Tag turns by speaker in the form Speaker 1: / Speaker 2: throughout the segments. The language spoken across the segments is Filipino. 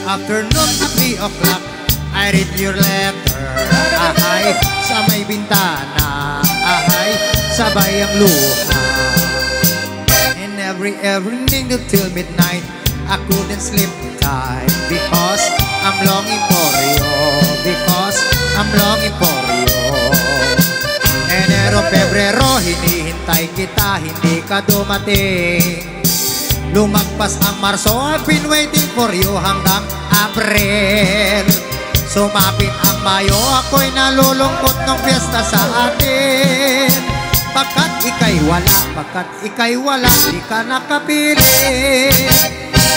Speaker 1: afternoon, 3 o'clock, I read your letter. Ahay, sa may bintana. Ahay, sabay ang luha. And every evening till midnight, I couldn't sleep tight because I'm longing for you. Because I'm longing for you. Enero, Pebrero, hinihintay kita, hindi ka dumating. Lumagpas ang Marso, I've been waiting for you hanggang April. Sumapit ang Mayo, ako'y nalulungkot ng piyesta sa atin. Pagkat ika'y wala, di ka nakapili.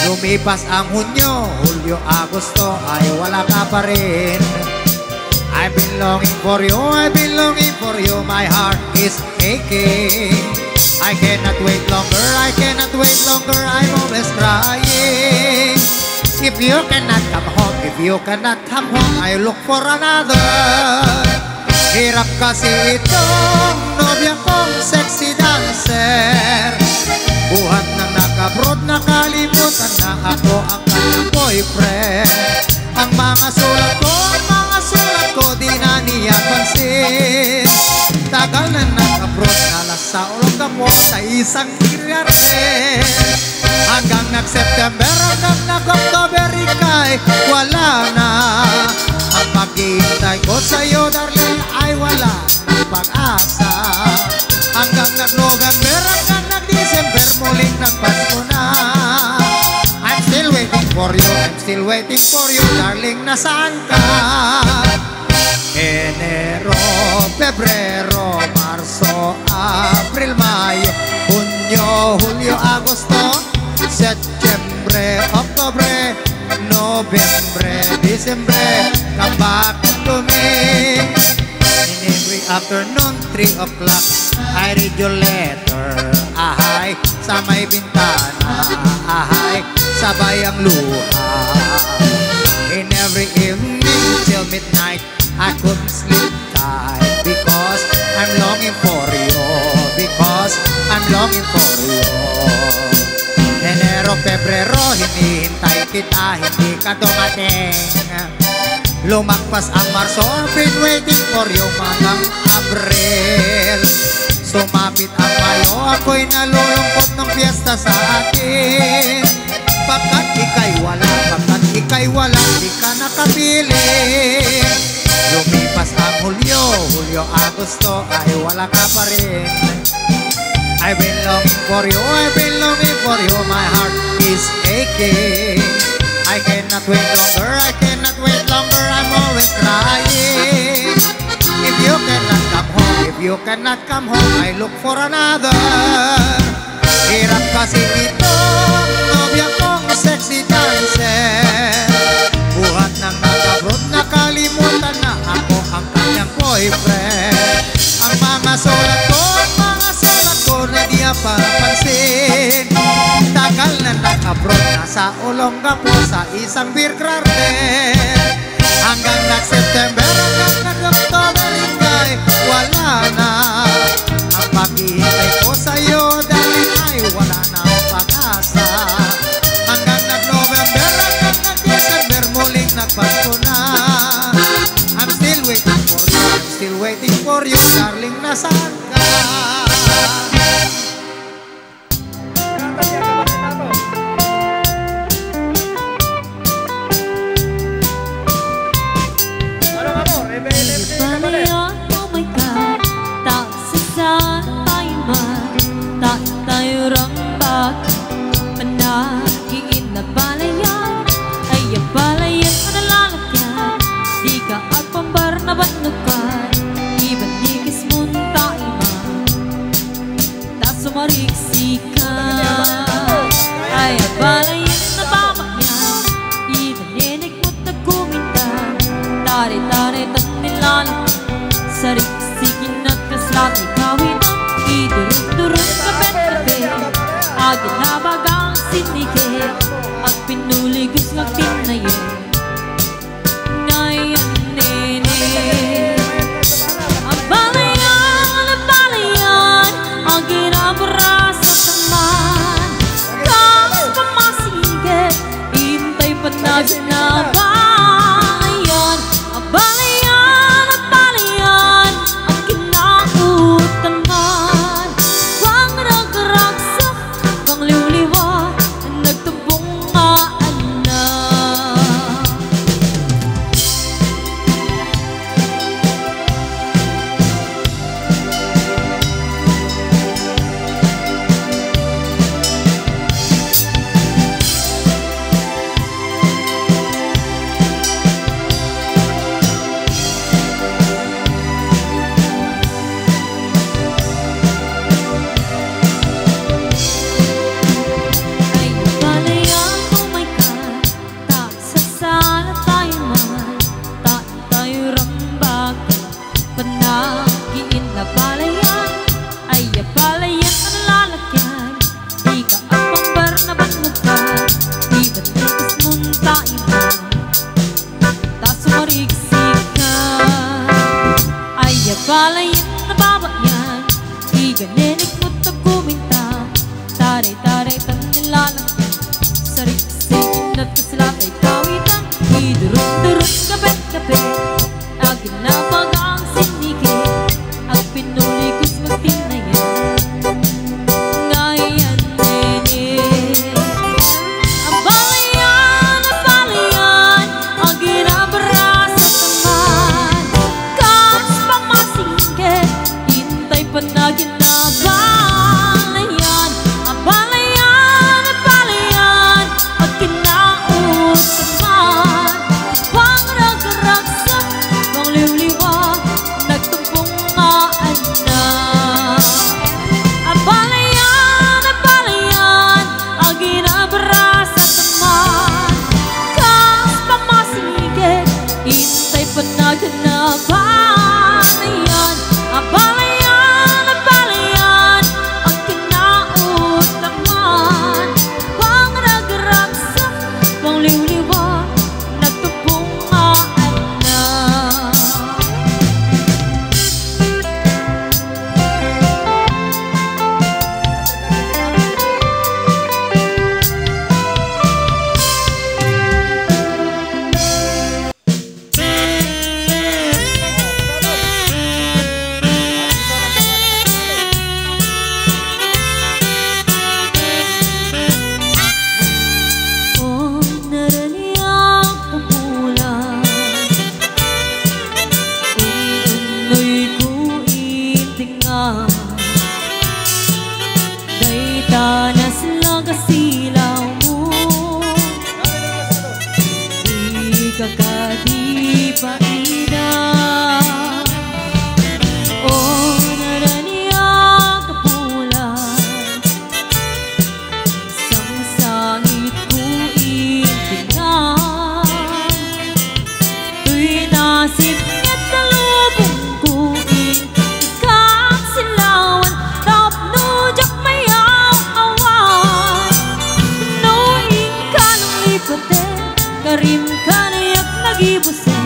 Speaker 1: Lumipas ang Hunyo, Hulyo, Agosto, ay wala ka pa rin. I've been longing for you, I've been longing for you, my heart is aching. I cannot wait longer, I cannot wait longer, I'm always crying. If you cannot come home, if you cannot come home, I look for another. Hirap kasi itong nobya kong sexy dancer. Buhat na nag-abroad, nakalimutan na ako ang kanyang boyfriend. Ang mga sulat ko, di na niya pansin. Tagal na nag-abroad, nalasa ulong mo sa isang kiryarte. Hanggang nag-September, hanggang nag-October, ika'y wala na. Ang paghihintay ko sa'yo, darling, ay wala ng pag-asa. Hanggang nag-November, hanggang nag-December, muling nagpasko na. I'm still waiting for you, I'm still waiting for you, darling, nasaan ka? Enero, Pebrero, Marso, Abril, Mayo, Junio, Julio, Agosto, September, October, November, December, come back to me. In every afternoon, 3 o'clock, I read your letter. Ahay, sa may bintana. Ahay, sabay ang luha. In every evening till midnight, I couldn't sleep tight because I'm longing for you. Because I'm longing for you. Enero, Pebrero, hinihintay kita, hindi ka dumating. Lumagpas ang Marso, I've been waiting for you hanggang Abril. Sumapit ang Mayo, ako'y nalulungkot ng piyesta sa atin. Pagkat ika'y wala, di ka nakapili. Lumipas ang Hulyo, Agosto, ay wala ka pa rin. I've been longing for you, I've been longing for you, my heart is aching. I cannot wait longer, I cannot wait longer, I'm always crying. If you cannot come home, if you cannot come home, I look for another. Hirap kasi ito, nobya kong sexy dancer. Buhat ng nag-abroad, nakalimutan na ako ang kanyang boyfriend. Ang mga sulat ko na di papansin. Tagal na nag-abroad, nasa Olongapo sa isang beer garden. Hanggang nag-September, hanggang nag-October, ika'y wala na. Ang paghihintay ko sa'yo, dahil ay wala na ang pag-asa. Hanggang nag-November, hanggang nag-December, muling nagpasko na. I'm still waiting for you, I'm still waiting for you, darling, nasaan ka?
Speaker 2: Now kape Ang ginabagang sinike Ang pinuligos magtinayan Ngayon nene Ang balayan Ang ginabara sa taman Kas pamasingkit Intay pa na ginabalayan Ang balayan Ang kinaot taman Pangrag-ragsak Pang liw-liwa Nagtumpong ngaan na Ang balayan Ang ginabara sa taman Kas pamasingkit Intay pa na ginabalayan Ang balayan Ang kinaot naman Pangrag-ragsak Pang liw-liwa Nagtumpong ngaan na Oh, naraniang pamulan Unoy ko itingan Dayta na sila kasilaw mo Di ka kadipaida Oh, naraniang kapulan Sang sangit ko itingan Tuy nasib at talubong ko Ikak silawan Tapnujak mayaw awan Nuing ka ng lipaten Karim ka nayak nagibusen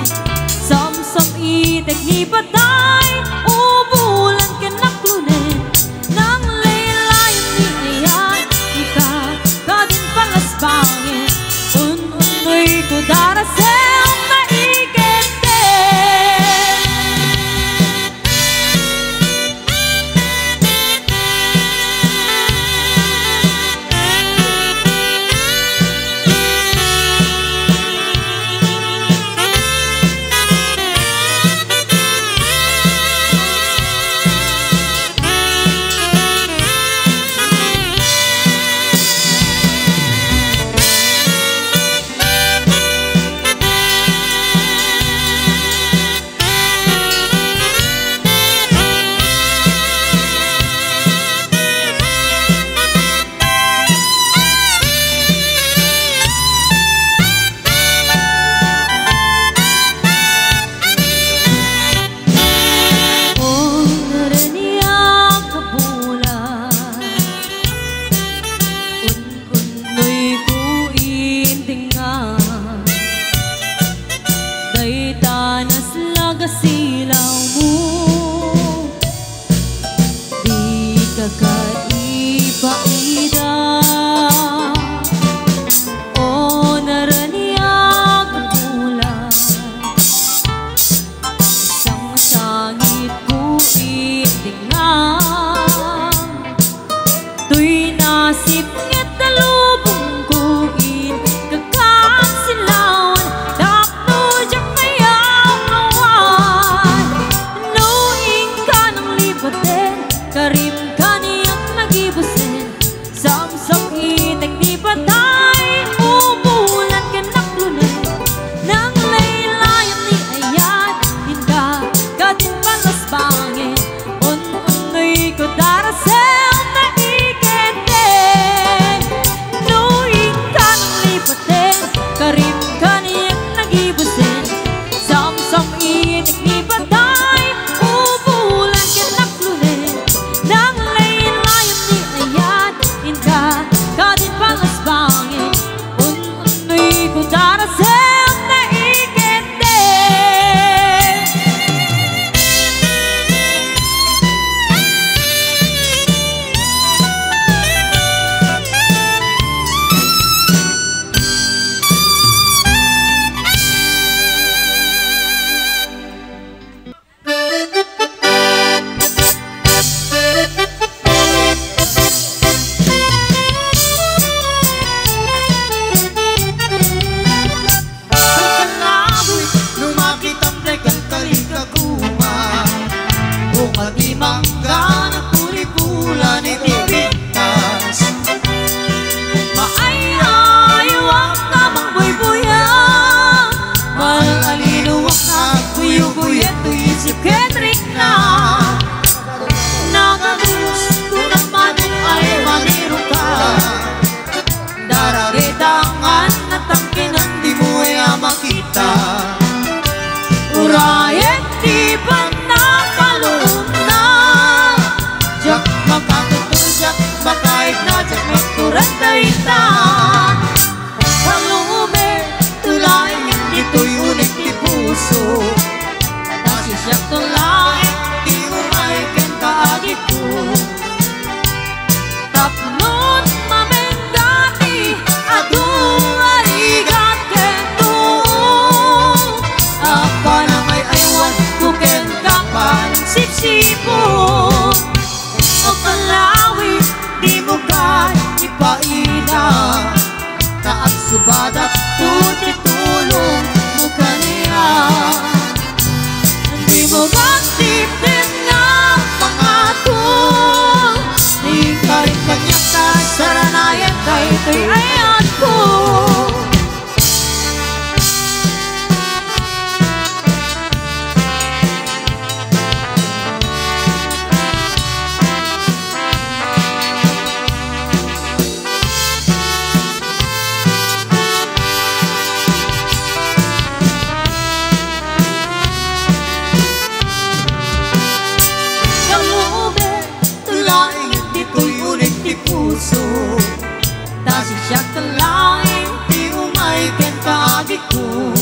Speaker 2: Samsam itek ni patay Ubulan ka naklunen Nang laylayan ni ayan Ika ka din palasbangin Un-unoy ko darasel na ikente Oh, naraniang kapulan Un-unoy ko itingan Dayta na sila kasilaw mo Di ka kadipaida Oh, naraniang kapulan Sang sangit ko itingan Tuy nasib ngit talubong ko Kakang silawan Tapnujak mayaw awan Nuing ka ng lipaten Karim ka niyak nagibusen Samsam itek ni patay Umulan ka naklunen Nang laylayan ni ayan Hinda ka din palasbangin Un-unoy ko darasel na ikente tipo o kalawi, di mo ka ipaida.
Speaker 1: Taat subadat
Speaker 2: Tutitulong mo kaniya. Di mo magtipid ng pangako. Ikaw rin kanya tayo, saranayan kay ayan ko. Dahil siya kalaing di umay ken kaagit ko.